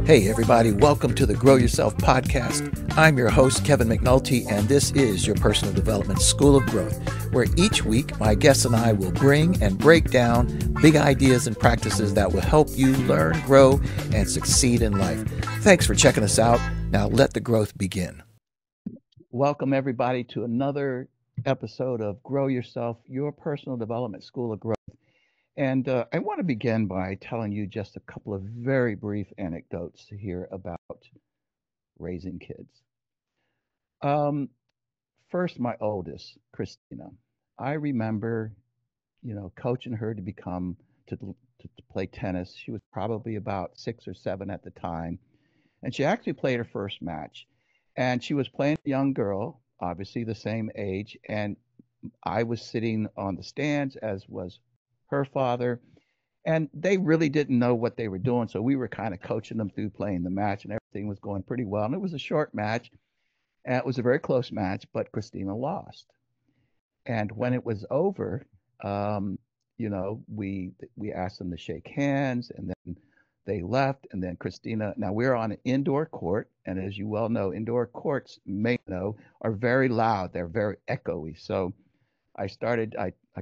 Hey everybody, welcome to the Grow Yourself podcast. I'm your host, Kevin McNulty, and this is your personal development school of growth, where each week my guests and I will bring and break down big ideas and practices that will help you learn, grow, and succeed in life. Thanks for checking us out. Now let the growth begin. Welcome everybody to another episode of Grow Yourself, your personal development school of growth. And I want to begin by telling you just a couple of very brief anecdotes here about raising kids. First, my oldest, Christina. I remember, coaching her to play tennis. She was probably about 6 or 7 at the time, and she actually played her first match. And she was playing a young girl, obviously the same age, and I was sitting on the stands, as was her father, and they really didn't know what they were doing. So we were kind of coaching them through playing the match, and everything was going pretty well. And it was a short match, and it was a very close match, but Christina lost. And when it was over, we asked them to shake hands, and then they left. And then Christina, now we're on an indoor court, and as you well know, indoor courts are very loud. They're very echoey. So I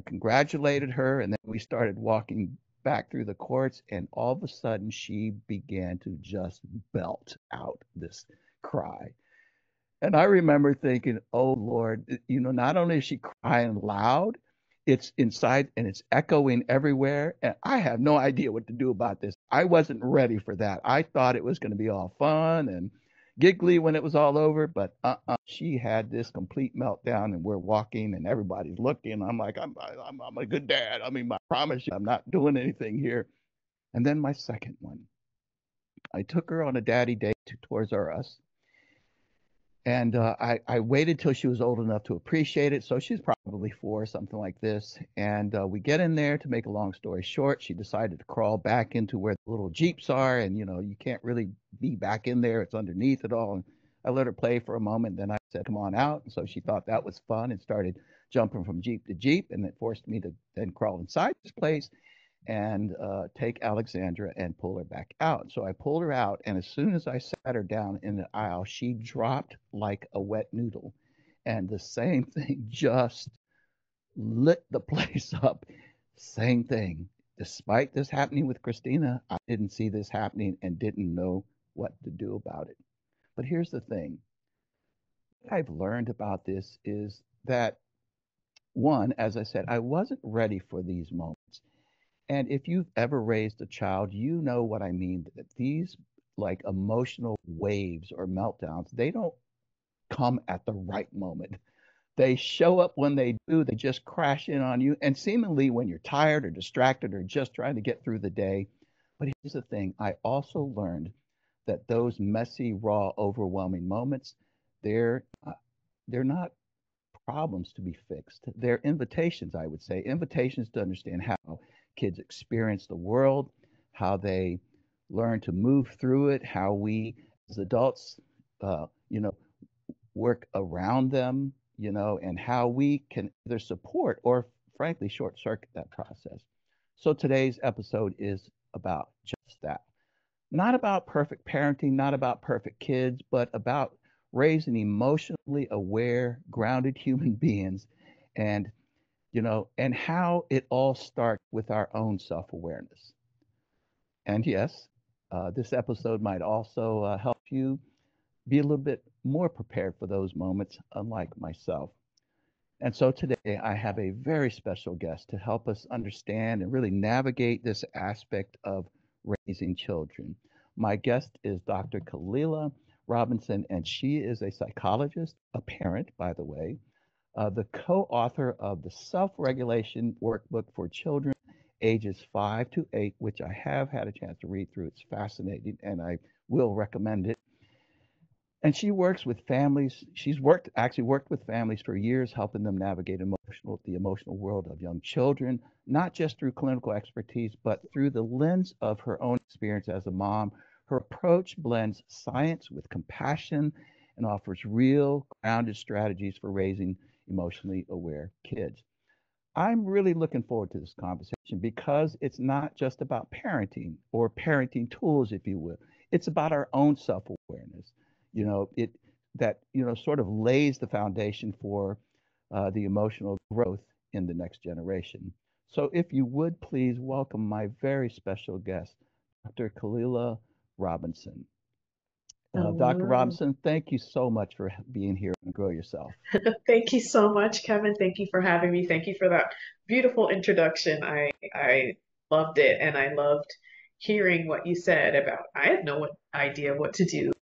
congratulated her, and then we started walking back through the courts, and all of a sudden she began to just belt out this cry. And I remember thinking, oh Lord, not only is she crying loud, it's inside and it's echoing everywhere. And I have no idea what to do about this. I wasn't ready for that. I thought it was going to be all fun and giggly when it was all over, but she had this complete meltdown, and we're walking and everybody's looking. I'm like, I'm a good dad. I mean, I promise you, I'm not doing anything here. And then my second one, I took her on a daddy date to Toys R Us. And I waited till she was old enough to appreciate it. So she's probably 4, something like this. And we get in there. To make a long story short, she decided to crawl back into where the little Jeeps are. And, you can't really be back in there. It's underneath it all. And I let her play for a moment. Then I said, come on out. And so she thought that was fun and started jumping from Jeep to Jeep. And it forced me to then crawl inside this place and take Alexandra and pull her back out. So I pulled her out, and as soon as I sat her down in the aisle, she dropped like a wet noodle. And the same thing just lit the place up. Same thing. Despite this happening with Christina, I didn't see this happening and didn't know what to do about it. But here's the thing. What I've learned about this is that, one, as I said, I wasn't ready for these moments. And if you've ever raised a child, you know what I mean. That these like emotional waves or meltdowns, they don't come at the right moment. They show up when they do, they just crash in on you. And seemingly when you're tired or distracted or just trying to get through the day. But here's the thing, I also learned that those messy, raw, overwhelming moments, they're not problems to be fixed. They're invitations, I would say, invitations to understand how kids experience the world, how they learn to move through it, how we as adults, uh, you know, work around them, and how we can either support or, frankly, short circuit that process. So today's episode is about just that. Not about perfect parenting, not about perfect kids, but about raising emotionally aware, grounded human beings, and and how it all starts with our own self-awareness. And yes, this episode might also help you be a little bit more prepared for those moments, unlike myself. And so today I have a very special guest to help us understand and really navigate this aspect of raising children. My guest is Dr. Kahlila Robinson, and she is a psychologist, a parent, by the way, the co author of the Self Regulation Workbook for Children ages 5 to 8, which I have had a chance to read through. It's fascinating, and I will recommend it. And she works with families. She's actually worked with families for years, helping them navigate the emotional world of young children, not just through clinical expertise, but through the lens of her own experience as a mom. Her approach blends science with compassion and offers real, grounded strategies for raising emotionally aware kids. I'm really looking forward to this conversation because it's not just about parenting or parenting tools, if you will. It's about our own self-awareness. It that sort of lays the foundation for the emotional growth in the next generation. So, if you would please welcome my very special guest, Dr. Kahlila Robinson. Dr. Oh, Robinson, thank you so much for being here and grow yourself. thank you so much, Kevin. Thank you for having me. Thank you for that beautiful introduction. I loved it, and I loved hearing what you said about I have no idea what to do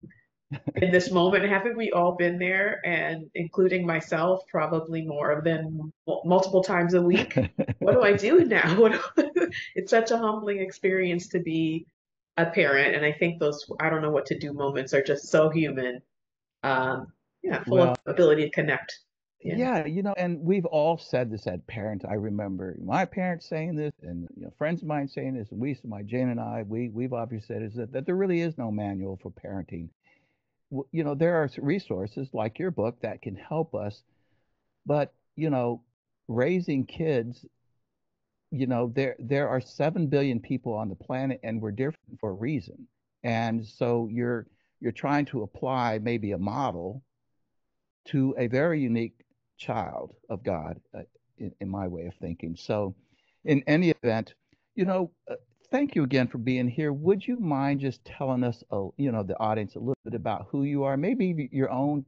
in this moment. Haven't we all been there? And including myself, probably more than multiple times a week. What do I do now? It's such a humbling experience to be a parent, and I think those I don't know what to do moments are just so human. Um, yeah, full of Well, ability to connect. Yeah. yeah, and we've all said this as parents. I remember my parents saying this, and friends of mine saying this. And Jane and I, we've obviously said is that there really is no manual for parenting. There are resources like your book that can help us, but raising kids, there are 7 billion people on the planet, and we're different for a reason. And so you're trying to apply maybe a model to a very unique child of God, in my way of thinking. So, in any event, you know, uh, thank you again for being here. Would you mind just telling us, the audience, a little bit about who you are, maybe your own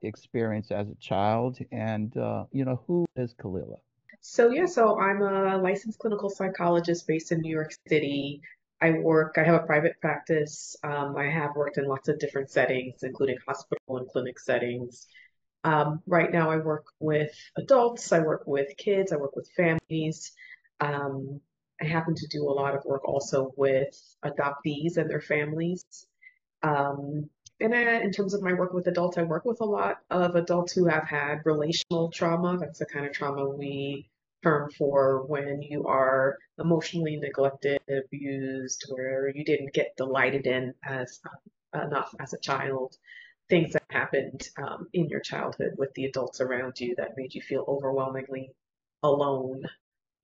experience as a child, and who is Kahlila? So I'm a licensed clinical psychologist based in New York City. I have a private practice. I have worked in lots of different settings, including hospital and clinic settings. Right now, I work with adults, I work with kids, I work with families. Um, I happen to do a lot of work also with adoptees and their families. Um, and in terms of my work with adults, I work with a lot of adults who have had relational trauma. That's the kind of trauma we term for when you are emotionally neglected, abused, where you didn't get delighted in as enough as a child. Things that happened in your childhood with the adults around you that made you feel overwhelmingly alone,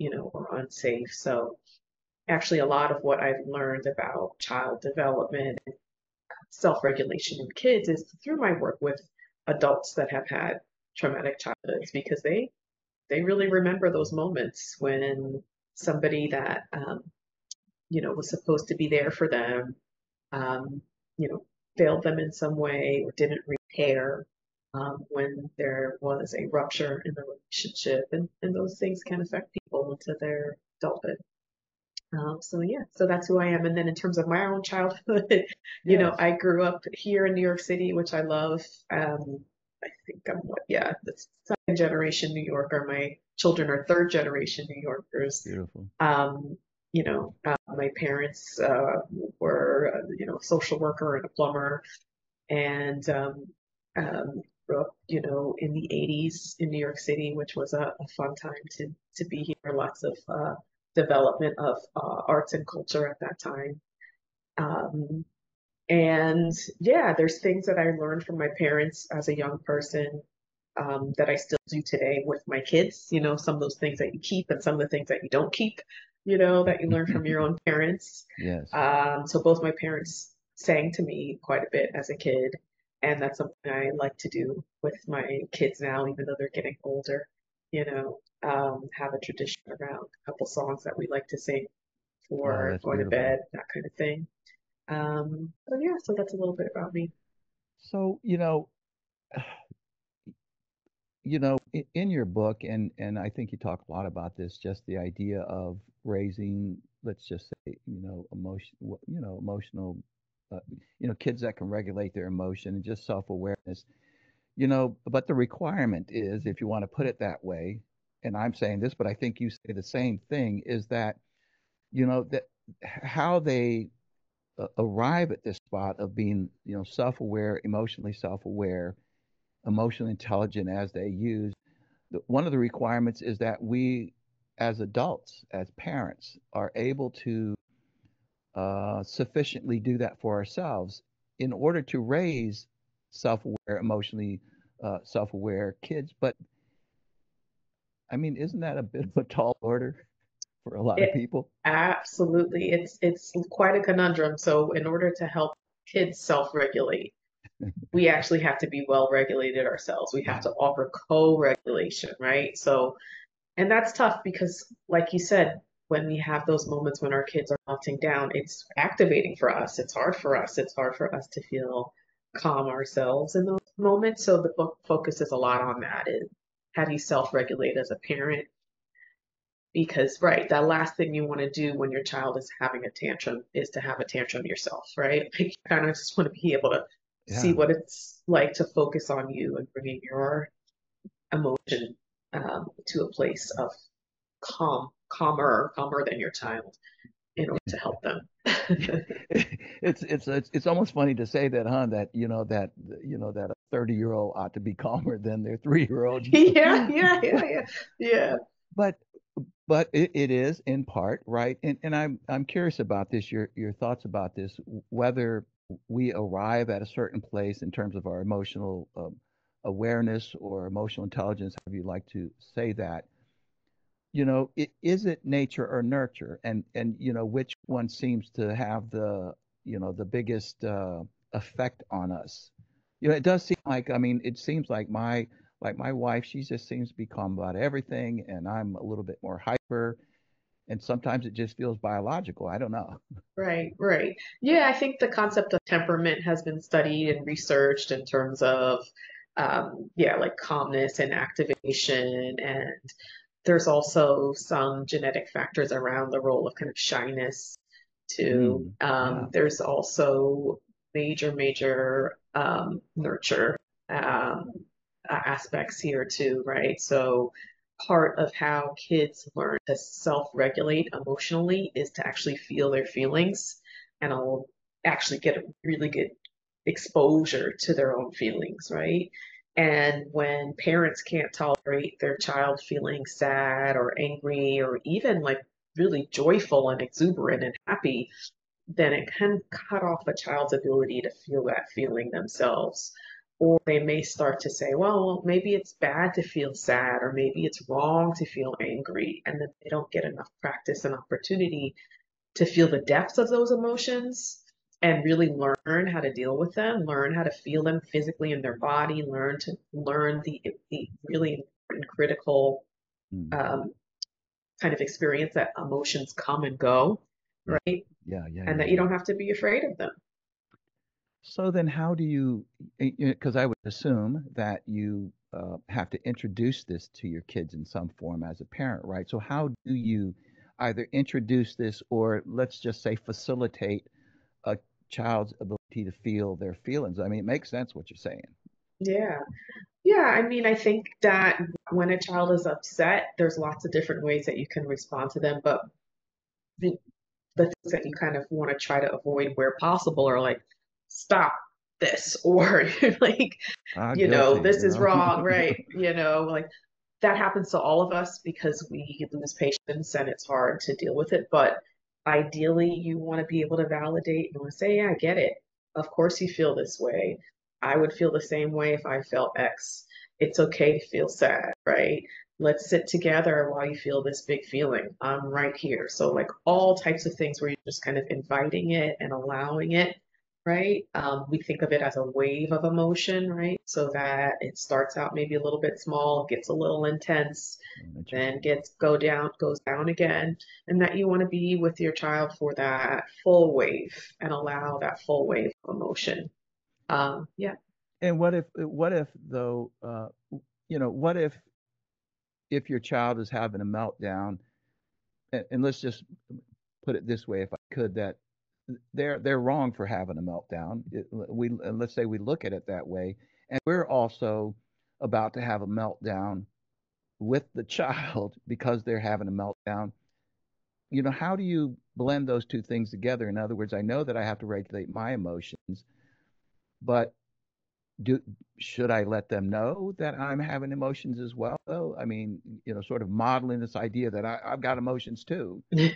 or unsafe. So actually, a lot of what I've learned about child development, self-regulation in kids is through my work with adults that have had traumatic childhoods because they really remember those moments when somebody that was supposed to be there for them um, you know failed them in some way or didn't repair when there was a rupture in the relationship, and those things can affect people into their adulthood. So yeah, so that's who I am. And then in terms of my own childhood, Yes, I grew up here in New York City, which I love. I think I'm yeah, the second generation New Yorker. My children are third generation New Yorkers. beautiful. Um, my parents were, social worker and a plumber, and grew up, in the 80s in New York City, which was a fun time to be here. Lots of development of arts and culture at that time. Um, and yeah, there's things that I learned from my parents as a young person that I still do today with my kids. Some of those things that you keep and some of the things that you don't keep, that you learn from your own parents. Yes. So both my parents sang to me quite a bit as a kid, and that's something I like to do with my kids now, even though they're getting older. Have a tradition around a couple songs that we like to sing Oh, for that's going to beautiful. bed, that kind of thing. So yeah, so that's a little bit about me. So, in your book, and I think you talk a lot about this, just the idea of raising, let's just say, emotional, uh, kids that can regulate their emotion and just self-awareness. But the requirement is, if you want to put it that way, and I'm saying this, but I think you say the same thing, is that that how they arrive at this spot of being, self-aware, emotionally self-aware, emotionally intelligent as they use. One of the requirements is that we, as adults, as parents, are able to sufficiently do that for ourselves in order to raise self-aware, emotionally self-aware kids. But I mean, isn't that a bit of a tall order for a lot of It people? absolutely, it's quite a conundrum. So in order to help kids self-regulate, we actually have to be well regulated ourselves. We have Yeah. to offer co-regulation, right? So, and that's tough because, like you said, when we have those moments when our kids are melting down, it's activating for us. It's hard for us. It's hard for us to feel calm ourselves in those moments. So the book focuses a lot on that. Is how do you self-regulate as a parent? Because, right, that last thing you want to do when your child is having a tantrum is to have a tantrum yourself, right? Like, you kind of just want to be able to see Yeah. what it's like to focus on you and bringing your emotion to a place of calmer than your child in order to help them. It's almost funny to say that, huh? That that a 30-year-old ought to be calmer than their 3-year-old. Yeah, yeah, yeah, yeah, yeah. But it is in part, right? And I'm curious about this, your thoughts about this, whether we arrive at a certain place in terms of our emotional awareness or emotional intelligence, however you like to say that. Is it nature or nurture? And which one seems to have the biggest effect on us? It does seem like, I mean, it seems like my wife, she just seems to be calm about everything, and I'm a little bit more hyper, and sometimes it just feels biological. I don't know. Right, right. Yeah, I think the concept of temperament has been studied and researched in terms of, yeah, like calmness and activation. And there's also some genetic factors around the role of kind of shyness too. Yeah. There's also major nurture um, aspects here too, right? So part of how kids learn to self-regulate emotionally is to actually feel their feelings and I'll actually get a really good exposure to their own feelings, right? And when parents can't tolerate their child feeling sad or angry or even like really joyful and exuberant and happy, then it can cut off a child's ability to feel that feeling themselves. Or they may start to say, well, maybe it's bad to feel sad, or maybe it's wrong to feel angry. And then they don't get enough practice and opportunity to feel the depths of those emotions and really learn how to deal with them, learn how to feel them physically in their body, learn the really important, critical Mm. um, kind of experience that emotions come and go, Yeah. right? Yeah. Yeah. And Yeah. that you Yeah. don't have to be afraid of them. So then, how do you? Because I would assume that you have to introduce this to your kids in some form as a parent, right? So how do you either introduce this or, let's just say, facilitate a child's ability to feel their feelings? I mean, it makes sense what you're saying. Yeah. Yeah. I mean, I think that when a child is upset, there's lots of different ways that you can respond to them, but the the things that you kind of want to try to avoid where possible are like, stop this, or like, Ah, guilty, this is wrong, right? Like that happens to all of us because we lose patience and it's hard to deal with it. But ideally, you want to be able to validate. You want to say, yeah, I get it. Of course, you feel this way. I would feel the same way if I felt X. It's okay to feel sad, right? Let's sit together while you feel this big feeling. I'm right here. So, like all types of things where you're just kind of inviting it and allowing it, right? We think of it as a wave of emotion, right? So that it starts out maybe a little bit small, gets a little intense, then Interesting. goes down again, and that you want to be with your child for that full wave and allow that full wave of emotion. Yeah, And what if though, what if your child is having a meltdown, and let's just put it this way, if I could, that they're wrong for having a meltdown. Let's say we look at it that way, and we're also about to have a meltdown with the child because they're having a meltdown. How do you blend those two things together? In other words, I know that I have to regulate my emotions, but do should I let them know that I'm having emotions as well, though? I mean, sort of modeling this idea that I've got emotions too. I,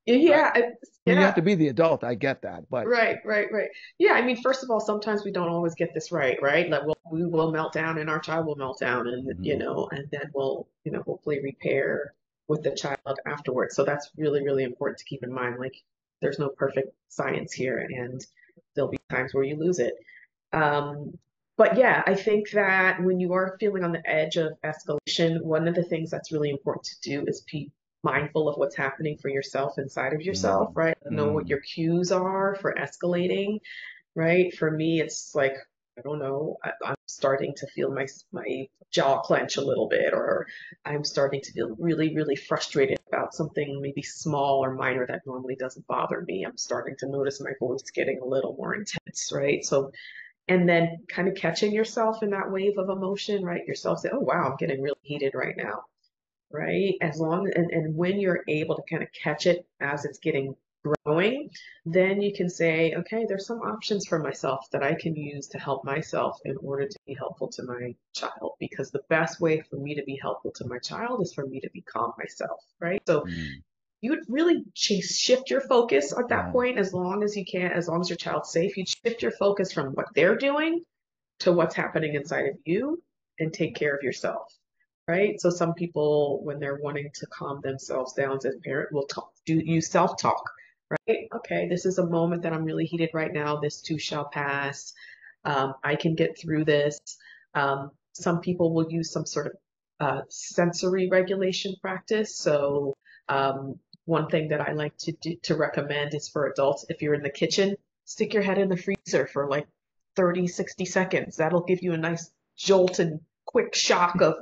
yeah, I mean, you have yeah. to be the adult. I get that, but Right, right, right. Yeah, I mean, first of all, sometimes we don't always get this right, right? Like we'll we will melt down and our child will melt down, and Hmm. and then we'll, hopefully repair with the child afterwards. So that's really, really important to keep in mind. Like, there's no perfect science here, and there'll be times where you lose it. Um, but yeah, I think that when you are feeling on the edge of escalation, one of the things that's really important to do is be mindful of what's happening for yourself inside of yourself, Mm. right? Know what Mm. your cues are for escalating, right? For me, it's like, I don't know, I'm starting to feel my jaw clench a little bit, or I'm starting to feel really, really frustrated about something maybe small or minor that normally doesn't bother me. I'm starting to notice my voice getting a little more intense, right? So, and then kind of catching yourself in that wave of emotion, right? Yourself say, oh, wow, I'm getting really heated right now, right? As long and when you're able to kind of catch it as it's getting growing, then you can say, okay, there's some options for myself that I can use to help myself in order to be helpful to my child. Because the best way for me to be helpful to my child is for me to be calm myself, right? So Mm. you would really shift your focus at that Yeah. point as long as you can, as long as your child's safe. You shift your focus from what they're doing to what's happening inside of you and take care of yourself, right? So some people, when they're wanting to calm themselves down as a parent, will do use self-talk, right? Okay, this is a moment that I'm really heated right now. This too shall pass. I can get through this. Some people will use some sort of sensory regulation practice. So one thing that I like to recommend is for adults, if you're in the kitchen, stick your head in the freezer for like 30, 60 seconds. That'll give you a nice jolt and quick shock of,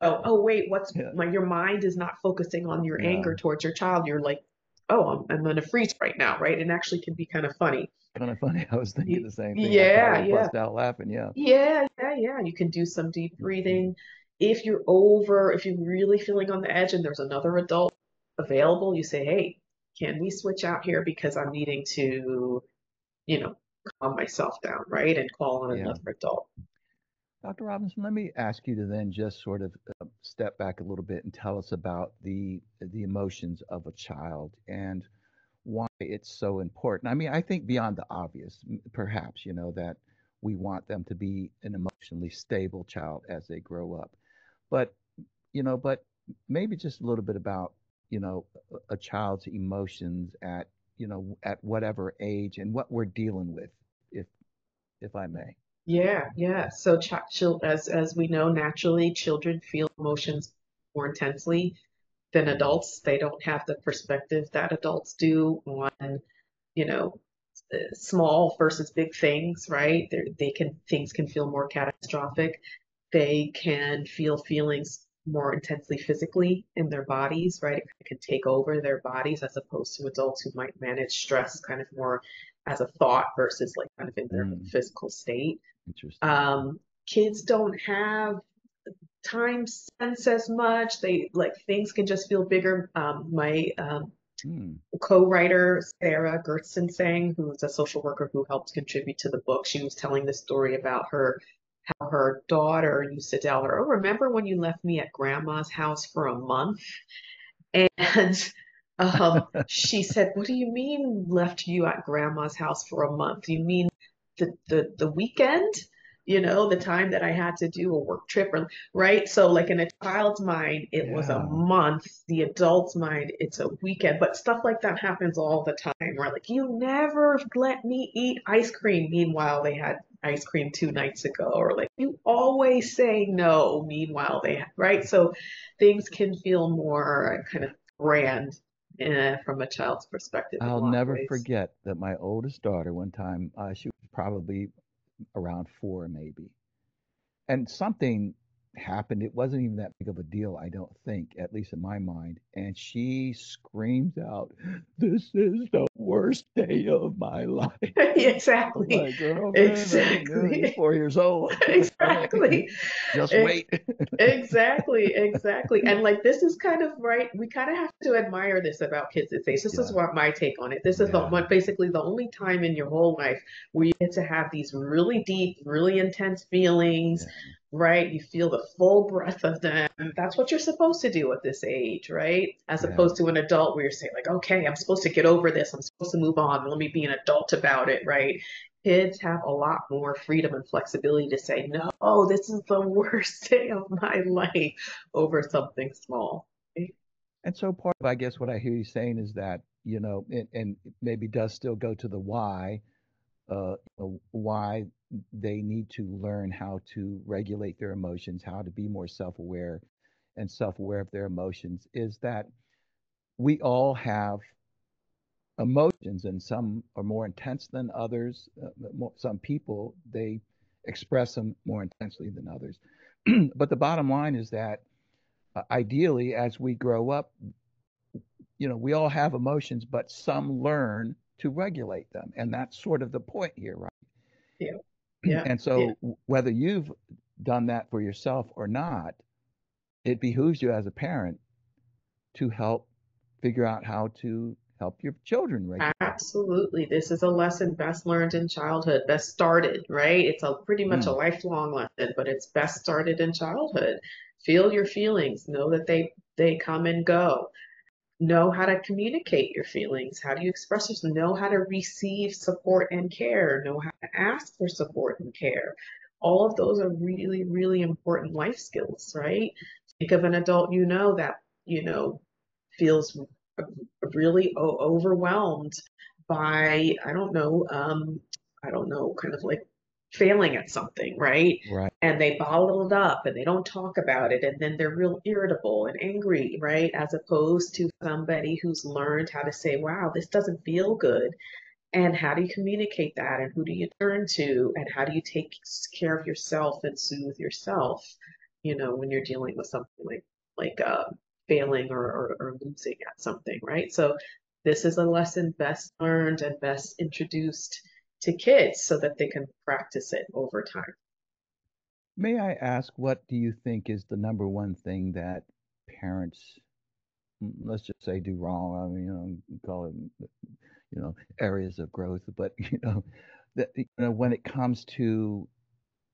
oh wait, what's Yeah. my your mind is not focusing on your Yeah. anger towards your child. You're like, oh, I'm gonna freeze right now, right? And actually can be kind of funny. Kind of funny. I was thinking the same thing. I Yeah, probably yeah. bust out laughing. Yeah. Yeah. You can do some deep Mhm. breathing. If you're really feeling on the edge and there's another adult available, you say, hey, can we switch out here because I'm needing to, you know, calm myself down, right? And call on Yeah. another adult. Dr. Robinson, let me ask you to then just sort of step back a little bit and tell us about the emotions of a child and why it's so important. I mean, I think beyond the obvious, perhaps, that we want them to be an emotionally stable child as they grow up. But, but maybe just a little bit about, a child's emotions at whatever age and what we're dealing with, if if I may. Yeah. So as we know, naturally, children feel emotions more intensely than Mm. adults. They don't have the perspective that adults do on, you know, small versus big things, right? Things can feel more catastrophic. They can feel feelings more intensely physically in their bodies, right? It can take over their bodies as opposed to adults who might manage stress kind of more as a thought versus like kind of in their Mm. physical state. Interesting. Kids don't have time sense as much. They like things can just feel bigger. My Mm. co-writer Sarah Gertsen, who's a social worker who helped contribute to the book, she was telling the story about how her daughter used to tell her, "Oh, remember when you left me at grandma's house for a month?" And she said, "What do you mean left you at grandma's house for a month? You mean the weekend? The time that I had to do a work trip, or right? So like in a child's mind, it was a Yeah. month. The adult's mind, it's a weekend. But stuff like that happens all the time. Where like you never let me eat ice cream. Meanwhile, they had ice cream 2 nights ago, or like you always say no. Meanwhile, right? So things can feel more kind of grand from a child's perspective in a I'll lot of never ways. forget that my oldest daughter one time, she was probably around 4 maybe. And something happened. It wasn't even that big of a deal, I don't think, at least in my mind. And she screams out, "This is the worst day of my life." I'm Exactly. like, "Girlfriend, you're Exactly. 4 years old. Exactly. Just E- wait." Exactly. And like this is kind of right. We kind of have to admire this about kids these days. This is Yeah. what my take on it. This is Yeah. basically the only time in your whole life where you get to have these really deep, really intense feelings, Yeah. right? You feel the full breath of them. That's what you're supposed to do at this age, right? As Yeah. opposed to an adult where you're saying, like, okay, I'm supposed to get over this. I'm supposed to move on. Let me be an adult about it, right? Kids have a lot more freedom and flexibility to say, no, this is the worst day of my life over something small. Right? And so part of, I guess, what I hear you saying is that, and it maybe does still go to the why, why they need to learn how to regulate their emotions, how to be more self-aware and self-aware of their emotions, is that we all have emotions, and some are more intense than others. Some people, they express them more intensely than others. But the bottom line is that ideally, as we grow up, we all have emotions, but some learn to regulate them. And that's sort of the point here, right? Yeah. Yeah. And Yeah. so, whether you've done that for yourself or not, it behooves you as a parent to help figure out how to help your children regulate. Absolutely. This is a lesson best learned in childhood, best started, right? It's a pretty much a Mm, lifelong lesson, but it's best started in childhood. Feel your feelings, know that they come and go. Know how to communicate your feelings. How do you express yourself? Know how to receive support and care. Know how to ask for support and care. All of those are really, really important life skills, right? Think of an adult that, feels really overwhelmed by, I don't know, kind of like failing at something, right? right. And they bottle it up and they don't talk about it, and then they're real irritable and angry, right? As opposed to somebody who's learned how to say, wow, this doesn't feel good. And how do you communicate that? And who do you turn to? And how do you take care of yourself and soothe yourself, when you're dealing with something like failing or losing at something, right? So this is a lesson best learned and best introduced to kids so that they can practice it over time. May I ask, what do you think is the number one thing that parents, let's just say, do wrong? I mean, call it, areas of growth, but that when it comes to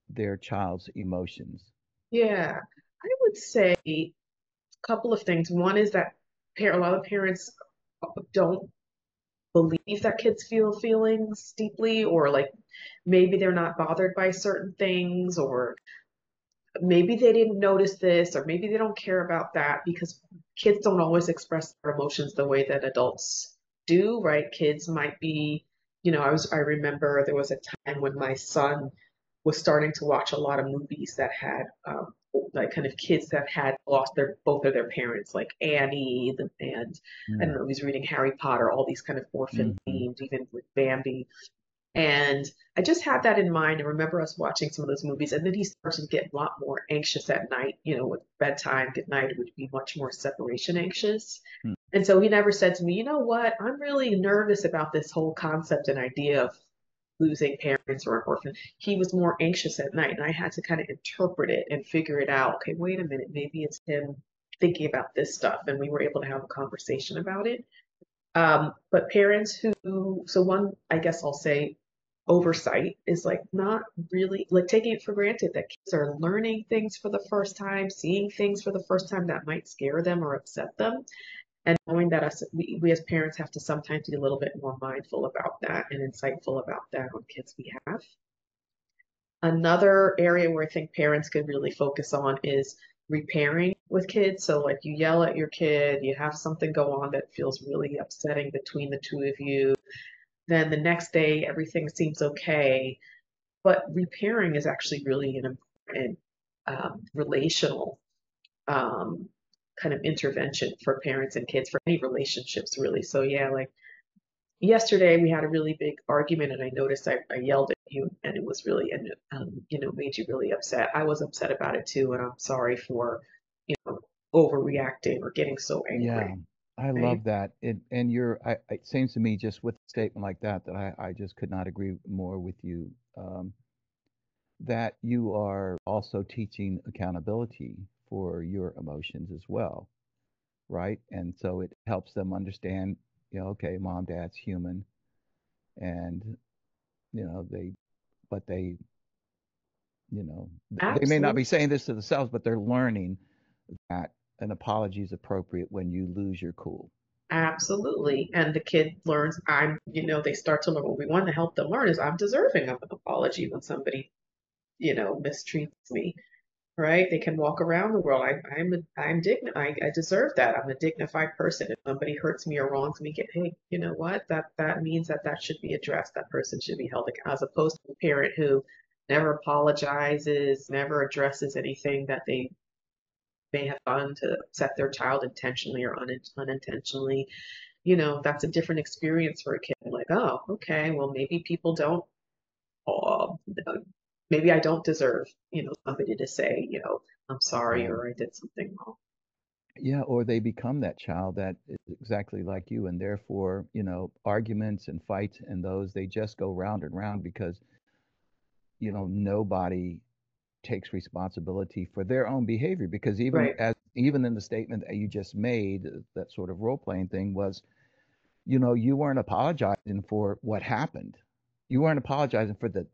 their child's emotions. Yeah, I would say a couple of things. One is that a lot of parents don't believe that kids feel feelings deeply, or like maybe they're not bothered by certain things, or maybe they didn't notice this, or maybe they don't care about that because kids don't always express their emotions the way that adults do, right? Kids might be, I remember there was a time when my son was starting to watch a lot of movies that had like kind of kids that had lost their both of their parents, like Annie, and I don't Mm, know, he's reading Harry Potter, all these kind of orphan hmm. themed, even with Bambi. And I just had that in mind and remember us watching some of those movies. And then he started to get a lot more anxious at night, with bedtime, good night, it would be much more separation anxious. Mm. And so he never said to me, you know what, I'm really nervous about this whole concept and idea of losing parents or an orphan. He was more anxious at night. And I had to kind of interpret it and figure it out. Okay, wait a minute, maybe it's him thinking about this stuff. And we were able to have a conversation about it. But parents so one, I guess I'll say, oversight is like not really like taking it for granted that kids are learning things for the first time, seeing things for the first time that might scare them or upset them. And knowing that we as parents have to sometimes be a little bit more mindful about that and insightful about that on kids' behalf. Another area where I think parents could really focus on is repairing with kids. So, like, you yell at your kid, you have something go on that feels really upsetting between the two of you. Then the next day, everything seems okay. But repairing is actually really an important relational um, kind of intervention for parents and kids for any relationships, really. So, yeah, like yesterday we had a really big argument and I noticed I yelled at you and it was really and made you really upset. I was upset about it too and I'm sorry for you know overreacting or getting so Yeah, angry, I right? love that. And it seems to me, just with a statement like that, that I just could not agree more with you. That you are also teaching accountability for your emotions as well, right? And so it helps them understand, okay, mom, dad's human, and they, but they You know, they may not be Absolutely. saying this to themselves, but they're learning that an apology is appropriate when you lose your cool. Absolutely. And the kid learns they start to learn what we want to help them learn is I'm deserving of an apology when somebody, mistreats me, right? They can walk around the world. I deserve that. I'm a dignified person. If somebody hurts me or wrongs me, hey, you know what? That means that should be addressed. That person should be held accountable, as opposed to a parent who never apologizes, never addresses anything that they may have done to upset their child intentionally or unintentionally. That's a different experience for a kid. Like, oh, okay, well, maybe people don't, uh, maybe I don't deserve, somebody to say, I'm sorry Right. or I did something wrong. Yeah, or they become that child that is exactly like you, and therefore, arguments and fights and those they just go round and round because nobody takes responsibility for their own behavior. Because Right. even in the statement that you just made, that sort of role playing thing was, you weren't apologizing for what happened. You weren't apologizing for the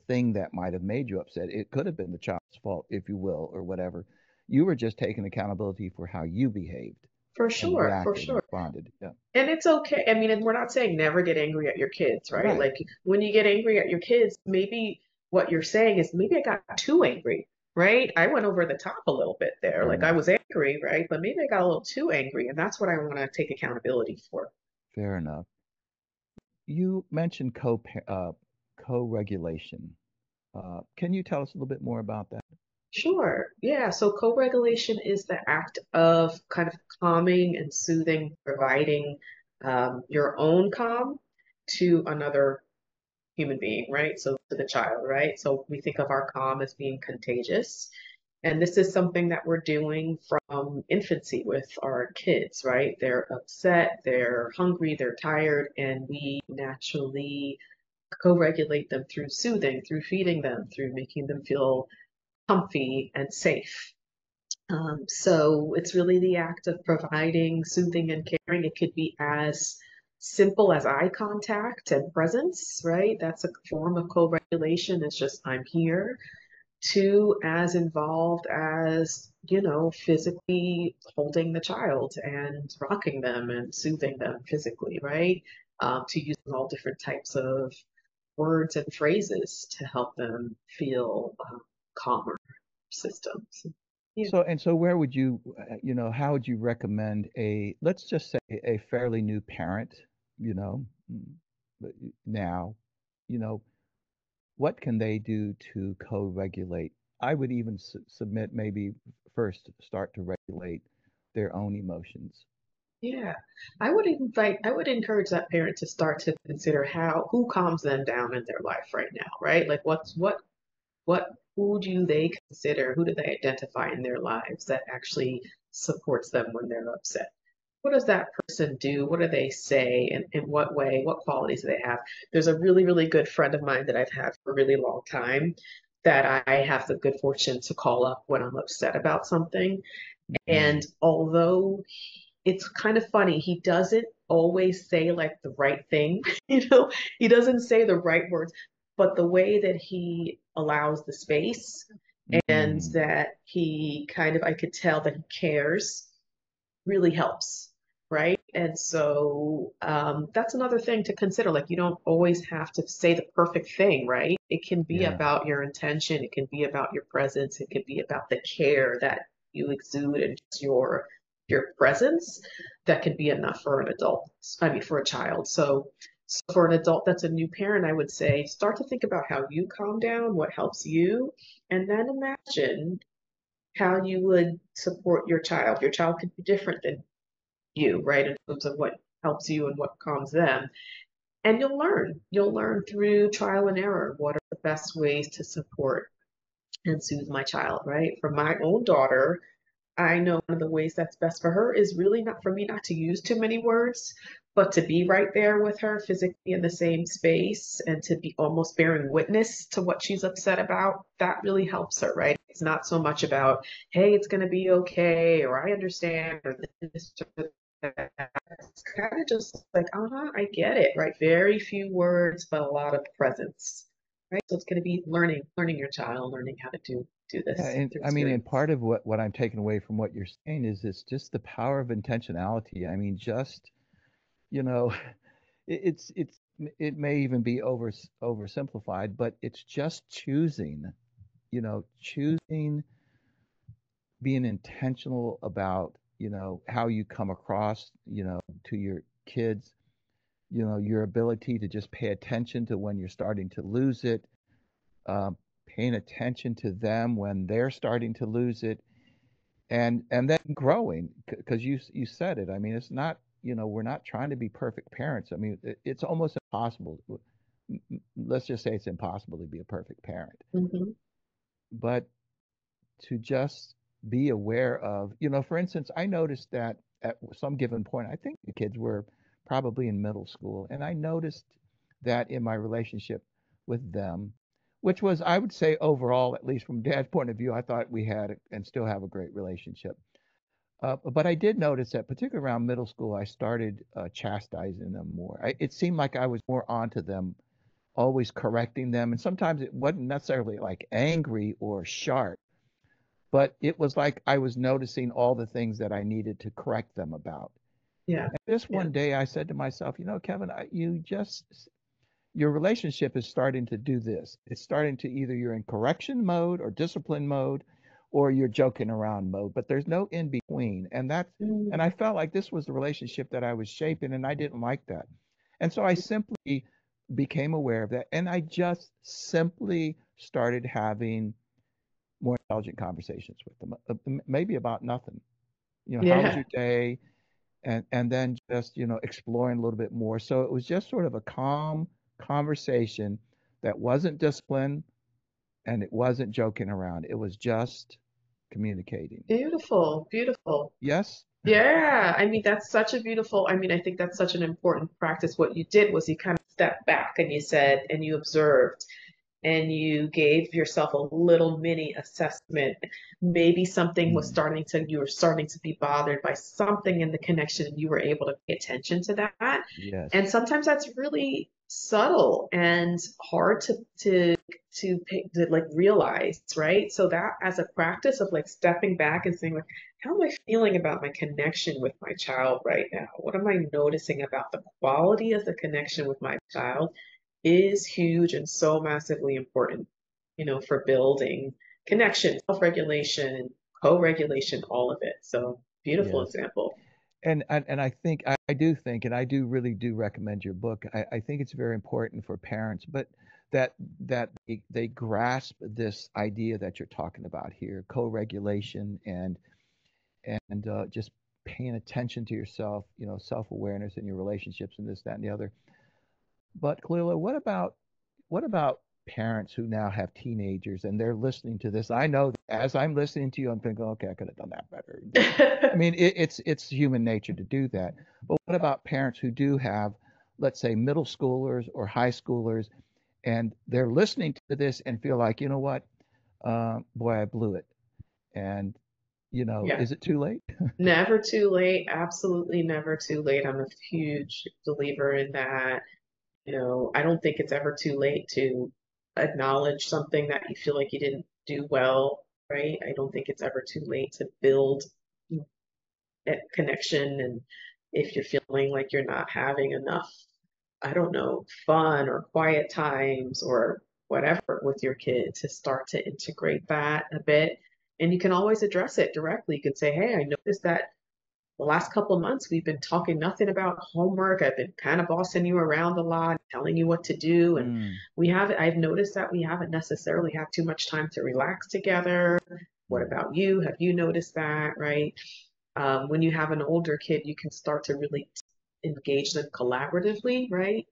thing that might have made you upset. It could have been the child's fault, if you will, or whatever. You were just taking accountability for how you behaved For and sure, for reacted and sure. responded. Yeah. And it's okay. I mean, and we're not saying never get angry at your kids, right? Right. Like when you get angry at your kids, maybe what you're saying is maybe I got too angry, right? I went over the top a little bit there. Fair Like I enough. was angry, right? But maybe I got a little too angry, and that's what I want to take accountability for. Fair enough. You mentioned co-regulation. Can you tell us a little bit more about that? Sure. Yeah. So co-regulation is the act of kind of calming and soothing, providing your own calm to another human being, right? So to the child, right? So we think of our calm as being contagious. And this is something that we're doing from infancy with our kids, right? They're upset, they're hungry, they're tired, and we naturally co-regulate them through soothing, through feeding them, through making them feel comfy and safe. So it's really the act of providing soothing and caring. It could be as simple as eye contact and presence, right? That's a form of co-regulation. It's just I'm here. To as involved as, physically holding the child and rocking them and soothing them physically, right? To using all different types of words and phrases to help them feel calmer systems. Yeah. So where would how would you recommend let's just say a fairly new parent, you know, mm, but now, you know, what can they do to co-regulate? I would even submit maybe first start to regulate their own emotions. Yeah, I would encourage that parent to start to consider who calms them down in their life right now, right? Like who do they consider, who do they identify in their lives that actually supports them when they're upset? What does that person do? What do they say? And in what way? What qualities do they have? There's a really, really good friend of mine that I've had for a really long time that I have the good fortune to call up when I'm upset about something. Mm, And although it's kind of funny. He doesn't always say like the right thing, he doesn't say the right words, but the way that he allows the space and mm, that he kind of, I could tell that he cares really helps. Right. And so that's another thing to consider. Like, you don't always have to say the perfect thing, right? It can be yeah, about your intention, it can be about your presence, it can be about the care that you exude and just your presence that can be enough for an adult. I mean, for a child. So for an adult that's a new parent, I would say start to think about how you calm down, what helps you, and then imagine how you would support your child. Your child could be different than you, right, in terms of what helps you and what calms them. And you'll learn. You'll learn through trial and error what are the best ways to support and soothe my child, right? For my own daughter, I know one of the ways that's best for her is really not for me not to use too many words, but to be right there with her physically in the same space and to be almost bearing witness to what she's upset about. That really helps her, right? It's not so much about, hey, it's going to be okay, or I understand, or this, or that. It's kind of just like, I get it, right? Very few words, but a lot of presence. right? So it's going to be learning your child, learning how to do Yeah, this and through I mean, and experience. part of what I'm taking away from what you're saying is it's just the power of intentionality. I mean, just, you know, it may even be oversimplified, but it's just choosing, choosing, being intentional about, how you come across, to your kids, your ability to just pay attention to when you're starting to lose it, um, paying attention to them when they're starting to lose it, and then growing, because you said it. I mean, it's not, we're not trying to be perfect parents. I mean, it's almost impossible. Let's just say it's impossible to be a perfect parent, Hmm. but to just be aware of, for instance, I noticed that at some given point, I think the kids were probably in middle school, and I noticed that in my relationship with them, which was, I would say, overall, at least from dad's point of view, I thought we had and still have a great relationship. But I did notice that, particularly around middle school, I started chastising them more. It seemed like I was more onto them, always correcting them. And sometimes it wasn't necessarily like angry or sharp, but it was like I was noticing all the things that I needed to correct them about. Yeah, And just yeah. one day I said to myself, Kevin, your relationship is starting to do this. It's starting to, either you're in correction mode or discipline mode, or you're joking around mode, but there's no in between. And I Mm, felt like this was the relationship that I was shaping, and I didn't like that. And so I simply became aware of that, and I just simply started having more intelligent conversations with them, maybe about nothing. How was yeah. your day? And then just, exploring a little bit more. So it was just sort of a calm conversation that wasn't discipline and it wasn't joking around. It was just communicating. Beautiful, beautiful. Yes? Yeah, I mean, that's such a beautiful, I mean, I think that's such an important practice. What you did was you kind of stepped back and you said, and you observed, and you gave yourself a little mini assessment. Maybe something was Mm, you were starting to be bothered by something in the connection, and you were able to pay attention to that. And yes. sometimes that's really subtle and hard to like realize, right? So that as a practice of like stepping back and saying like, how am I feeling about my connection with my child right now? What am I noticing about the quality of the connection with my child is huge and so massively important, for building connection, self-regulation, co-regulation, all of it. So beautiful Yes. example. And I think I do think, and I do really do recommend your book. I think it's very important for parents, but that they grasp this idea that you're talking about here, co-regulation, and just paying attention to yourself, self-awareness in your relationships and this, that, and the other. But Kalila, what about parents who now have teenagers and they're listening to this? I know that as I'm listening to you, I'm thinking, okay, I could have done that better. I mean, it's human nature to do that. But what about parents who do have, let's say, middle schoolers or high schoolers, and they're listening to this and feel like, you know what, boy, I blew it, and Yeah, is it too late? never too late. Absolutely never too late. I'm a huge believer in that. I don't think it's ever too late to acknowledge something that you feel like you didn't do well, right? I don't think it's ever too late to build that connection. And if you're feeling like you're not having enough, I don't know, fun or quiet times or whatever with your kid, to start to integrate that a bit. And you can always address it directly. You can say, hey, I noticed that the last couple of months we've been talking nothing about homework. I've been kind of bossing you around a lot, telling you what to do. And Mm, I've noticed that we haven't necessarily had too much time to relax together. What mm, about you? Have you noticed that, right? When you have an older kid, you can start to really engage them collaboratively, right?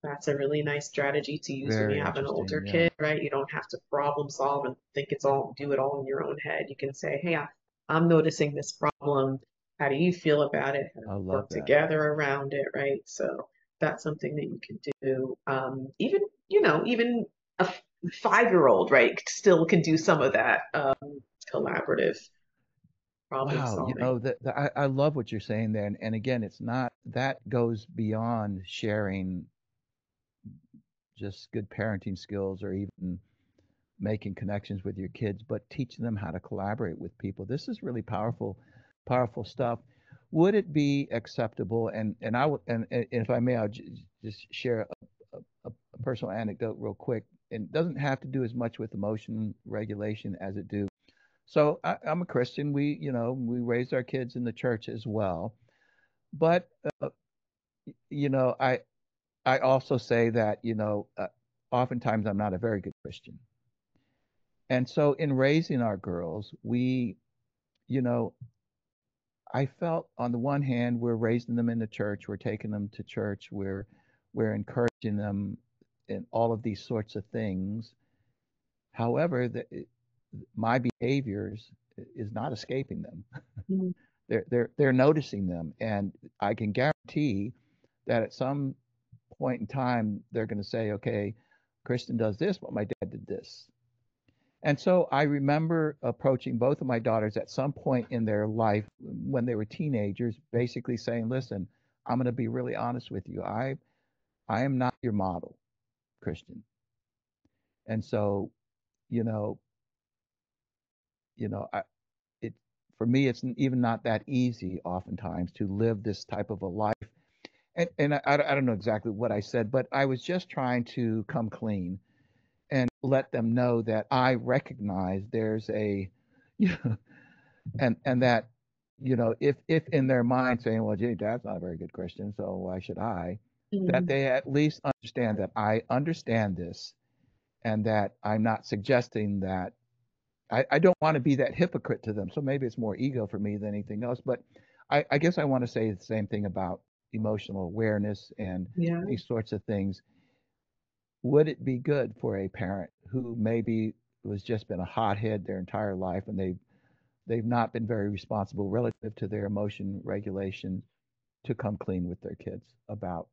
That's a really nice strategy to use when you very have an older interesting. Yeah, kid, right? You don't have to problem solve and do it all in your own head. You can say, hey, I'm noticing this problem. How do you feel about it? How do I we love work that. together around it, right? So that's something that you can do. Even a 5-year-old, right, still can do some of that collaborative problem Wow, solving. I love what you're saying there, and again, it's not that goes beyond sharing just good parenting skills or even making connections with your kids, but teaching them how to collaborate with people. This is really powerful, powerful stuff. Would it be acceptable? And I would, and if I may, just share a personal anecdote real quick. It doesn't have to do as much with emotion regulation as it do. So I'm a Christian. We raised our kids in the church as well. But you know, I also say that oftentimes I'm not a very good Christian. And so in raising our girls, you know, I felt on the one hand, we're raising them in the church, we're taking them to church, we're encouraging them in all of these sorts of things. However, my behaviors is not escaping them. Mhm. They're noticing them, and I can guarantee that at some point in time they're going to say, "Okay, Kristen does this, but my dad did this." And so I remember approaching both of my daughters at some point in their life when they were teenagers, basically saying, "Listen, I'm going to be really honest with you. I am not your model, Christian." And so, you know, I it for me it's even not that easy oftentimes to live this type of a life. And I don't know exactly what I said, but I was just trying to come clean and let them know that I recognize there's a you know, and that if in their mind saying, well, gee, dad's not a very good Christian, so why should I, that Mhm. they at least understand that I understand this, and that I'm not suggesting that I don't want to be that hypocrite to them. So maybe it's more ego for me than anything else, but I guess I want to say the same thing about emotional awareness and Yeah. these sorts of things. Would it be good for a parent who maybe was just been a hothead their entire life, and they've not been very responsible relative to their emotion regulation, to come clean with their kids about?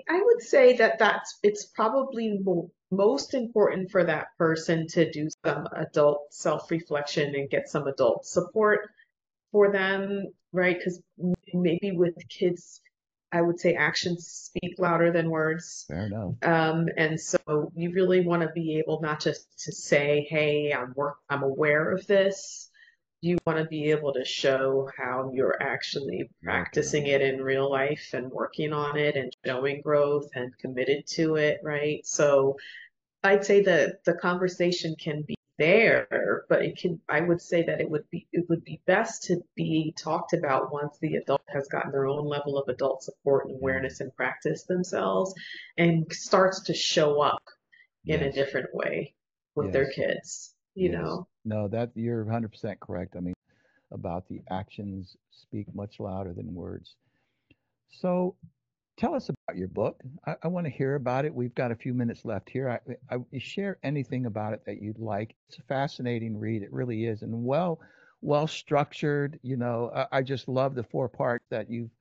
I would say that it's probably most important for that person to do some adult self-reflection and get some adult support for them, right? Because maybe with kids, I would say actions speak louder than words. Fair enough. And so you really want to be able not just to say, "Hey, I'm aware of this." You want to be able to show how you're actually Working on practicing it. it in real life and working on it and showing growth and committed to it, right? So I'd say that the conversation can be there, but I would say that it would be best to be talked about once the adult has gotten their own level of adult support and Yeah. awareness and practice themselves and starts to show up in a Yes. different way with their Yes. kids, you Yes. know? No, that you're 100% correct. I mean, about the actions speak much louder than words. So tell us about your book. I want to hear about it. We've got a few minutes left here. Share anything about it that you'd like. It's a fascinating read. It really is, and well structured. I just love the four parts that you've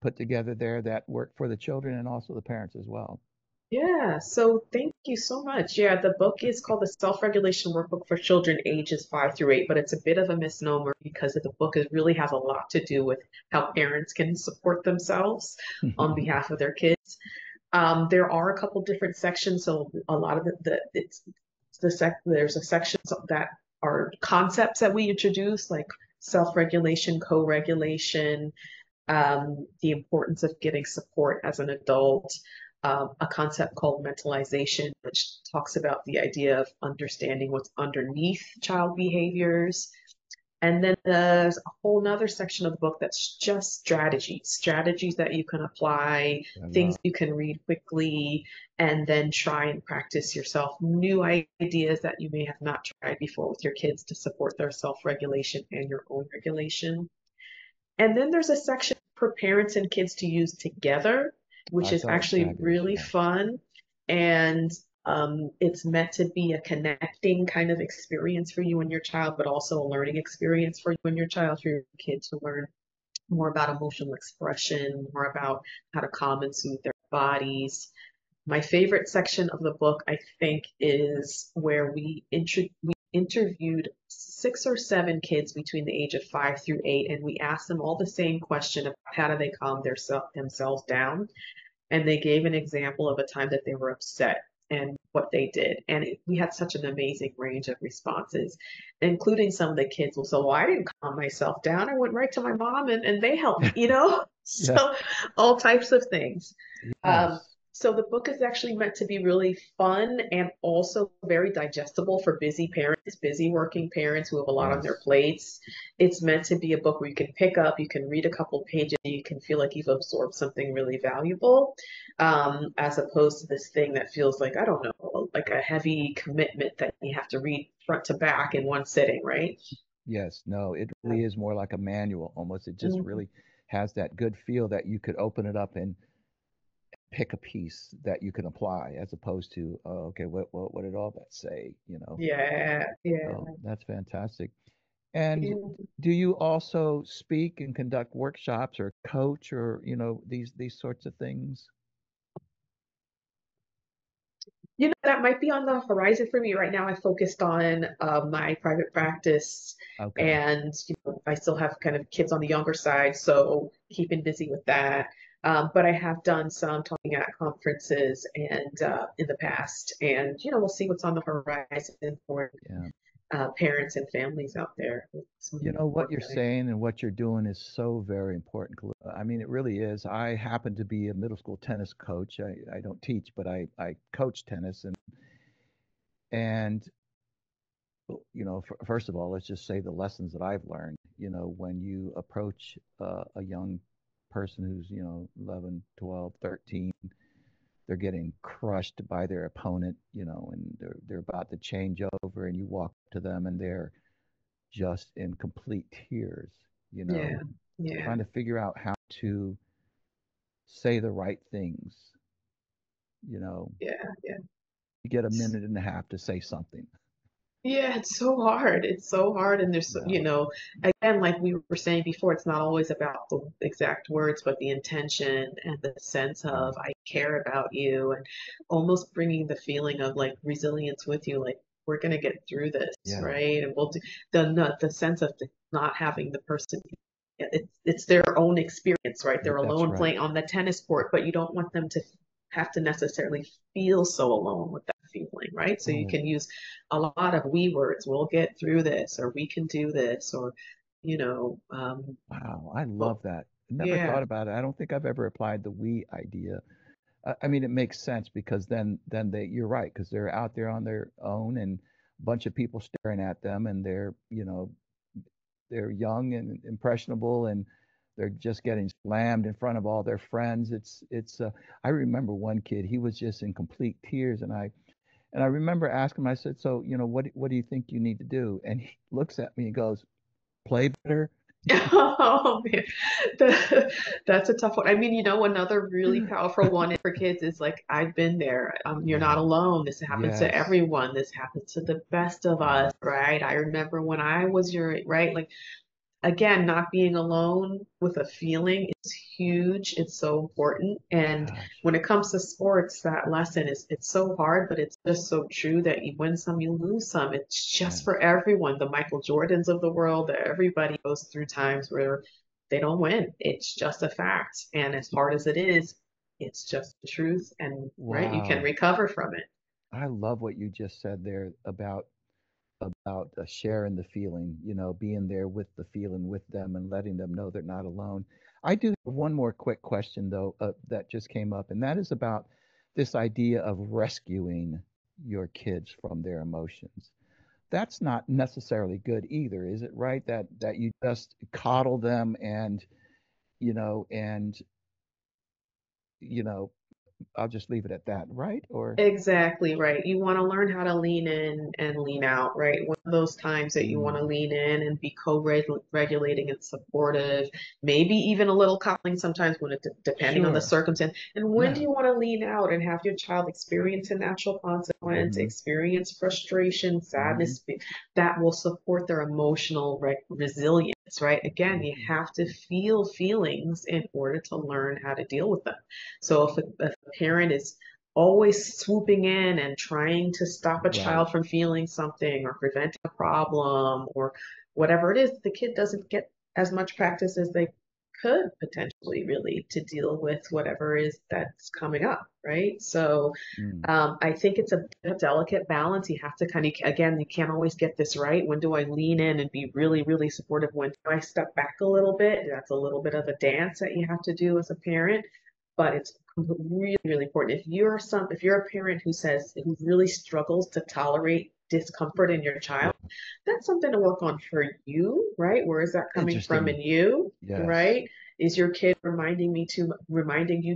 put together there that work for the children and also the parents as well. Yeah, so thank you so much. Yeah, the book is called The Self-Regulation Workbook for Children ages 5 through 8, but it's a bit of a misnomer because the book really has a lot to do with how parents can support themselves on behalf of their kids. There are a couple different sections, so a lot of there's a section that are concepts that we introduce, like self-regulation, co-regulation, the importance of getting support as an adult, a concept called mentalization, which talks about the idea of understanding what's underneath child behaviors. And then there's a whole nother section of the book that's just strategies that you can apply, I things love. you can read quickly, and then try and practice yourself, new ideas that you may have not tried before with your kids to support their self-regulation and your own regulation. And then there's a section for parents and kids to use together, which I is thought it was actually fabulous. really Yeah. fun. And it's meant to be a connecting kind of experience for you and your child, but also a learning experience for you and your child, for your kid to learn more about emotional expression, more about how to calm and soothe their bodies. My favorite section of the book, I think, is where we interviewed 6 or 7 kids between the age of 5 through 8, and we asked them all the same question of how do they calm themselves down. and they gave an example of a time that they were upset and what they did. And we had such an amazing range of responses, including some of the kids will say, well, I didn't calm myself down. I went right to my mom and they helped me, you know? Yeah. So all types of things. Um, Yes. so the book is actually meant to be really fun and also very digestible for busy parents, busy working parents who have a lot on their Yes. plates. It's meant to be a book where you can pick up, you can read a couple pages, you can feel like you've absorbed something really valuable, as opposed to this thing that feels like, I don't know, like a heavy commitment that you have to read front to back in one sitting, right? Yes. No, it really is more like a manual almost. It just Mhm. really has that good feel that you could open it up and pick a piece that you can apply as opposed to, oh, okay, what did all that say? Yeah, yeah. Oh, that's fantastic. And Yeah. do you also speak and conduct workshops or coach or, these sorts of things? That might be on the horizon for me right now. I focused on my private practice, Okay. and I still have kind of kids on the younger side, so keeping busy with that. But I have done some talking at conferences and in the past, and we'll see what's on the horizon for Yeah. parents and families out there with some of You the know what work you're that I saying and what you're doing is so very important, Kahlila. I mean, it really is. I happen to be a middle school tennis coach. I don't teach, but I coach tennis and first of all, let's just say the lessons that I've learned, when you approach a young person who's, 11, 12, 13, they're getting crushed by their opponent, and they're about to change over and you walk to them and they're just in complete tears, you know, yeah, yeah, trying to figure out how to say the right things, you know, yeah, yeah. you get a minute and a half to say something. Yeah, it's so hard. It's so hard. And there's, Yeah. again, like we were saying before, it's not always about the exact words, but the intention and the sense of Right. I care about you and almost bringing the feeling of like resilience with you, like we're going to get through this, Yeah. right? And we'll do the sense of not having the person, it's their own experience, right? They're That's alone right. playing on the tennis court, but you don't want them to have to necessarily feel so alone with that feeling, right? So you Oh, can use a lot of we words. We'll get through this, or we can do this, or you know, um, wow. I love well, that. Never yeah, thought about it. I don't think I've ever applied the we idea. I mean, it makes sense because then you're right, because they're out there on their own and a bunch of people staring at them and they're young and impressionable and they're just getting slammed in front of all their friends. It's I remember one kid, he was just in complete tears and I remember asking him, I said, so, what do you think you need to do? And he looks at me and goes, play better. Oh man, that's a tough one. I mean, another really powerful one for kids is like, I've been there. You're not Yeah. alone. This happens to Yes. everyone. This happens to the best of us, Yes. right? I remember when I was your, right? Like, again, not being alone with a feeling is huge. It's so important. And Gosh. when it comes to sports, that lesson is it's so hard, but it's just so true that you win some, you lose some. It's just for Yes. everyone. The Michael Jordans of the world, everybody goes through times where they don't win. It's just a fact. And as hard as it is, it's just the truth. And right, you can Wow. recover from it. I love what you just said there about sharing the feeling, being there with the feeling with them and letting them know they're not alone. I do have one more quick question though that just came up, and that is about this idea of rescuing your kids from their emotions. That's not necessarily good either, is it right? That you just coddle them and you know and you know I'll just leave it at that, right? Or Exactly right. You want to learn how to lean in and lean out, right? One of those times that you want to mm, lean in and be co-regulating and supportive, maybe even a little coddling sometimes when it depending on the sure, circumstance. And when do yeah, you want to lean out and have your child experience a natural consequence, hmm experience frustration, hmm sadness that will support their emotional resilience, right? Again, you hmm have to feel feelings in order to learn how to deal with them. So if a parent is always swooping in and trying to stop a right. child from feeling something or prevent a problem or whatever it is, the kid doesn't get as much practice as they could potentially really to deal with whatever is that's coming up, right? So Mm. I think it's a delicate balance. You have to kind of, again, you can't always get this right. When do I lean in and be really, really supportive? When do I step back a little bit? That's a little bit of a dance that you have to do as a parent, but it's really, really important. If you're a parent who really struggles to tolerate discomfort in your Yeah. child, that's something to work on for you, right? Where is that coming from in Interesting. you, Yes. right? Is your kid reminding you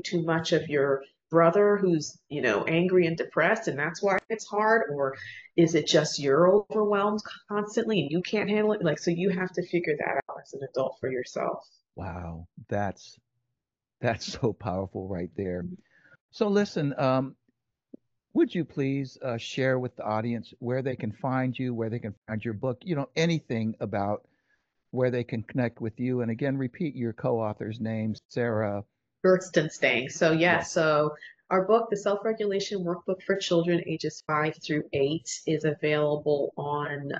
too much of your brother who's, angry and depressed and that's why it's hard? Or is it just you're overwhelmed constantly and you can't handle it? Like, so you have to figure that out as an adult for yourself. Wow. That's so powerful right there. So listen, would you please share with the audience where they can find you, where they can find your book, anything about where they can connect with you? And again, repeat your co-author's name, Sarah. Birthston staying. So yes, Yes. so our book, The Self-Regulation Workbook for Children ages 5 through 8, is available on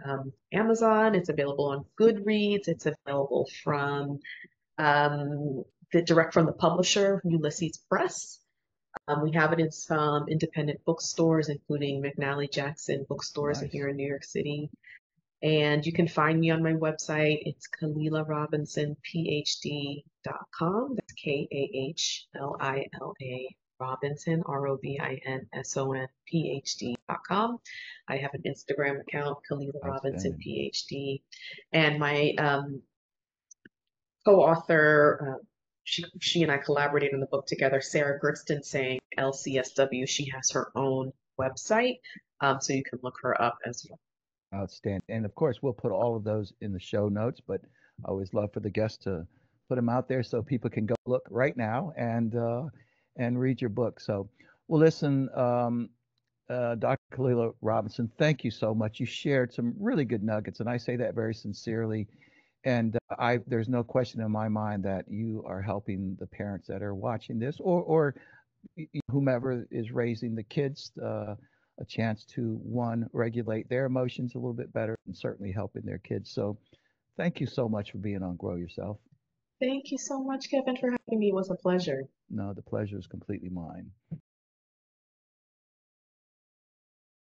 Amazon. It's available on Goodreads. It's available from um, direct from the publisher, Ulysses Press. We have it in some independent bookstores, including McNally Jackson bookstores Nice. here in New York City. And you can find me on my website. It's KahlilaRobinsonPhD.com. That's Kahlila Robinson, ROBINSON, PhD.com. I have an Instagram account, Kahlila Robinson Outstanding. PhD. And my co-author, she and I collaborated on the book together, Sarah Gertston saying LCSW. She has her own website, so you can look her up as well. Outstanding. And of course, we'll put all of those in the show notes, but I always love for the guests to put them out there so people can go look right now and read your book. So, well, listen, Dr. Kahlila Robinson, thank you so much. You shared some really good nuggets, and I say that very sincerely. And there's no question in my mind that you are helping the parents that are watching this, or whomever is raising the kids, a chance to one regulate their emotions a little bit better, and certainly helping their kids. So, thank you so much for being on Grow Yourself. Thank you so much, Kevin, for having me. It was a pleasure. No, the pleasure is completely mine.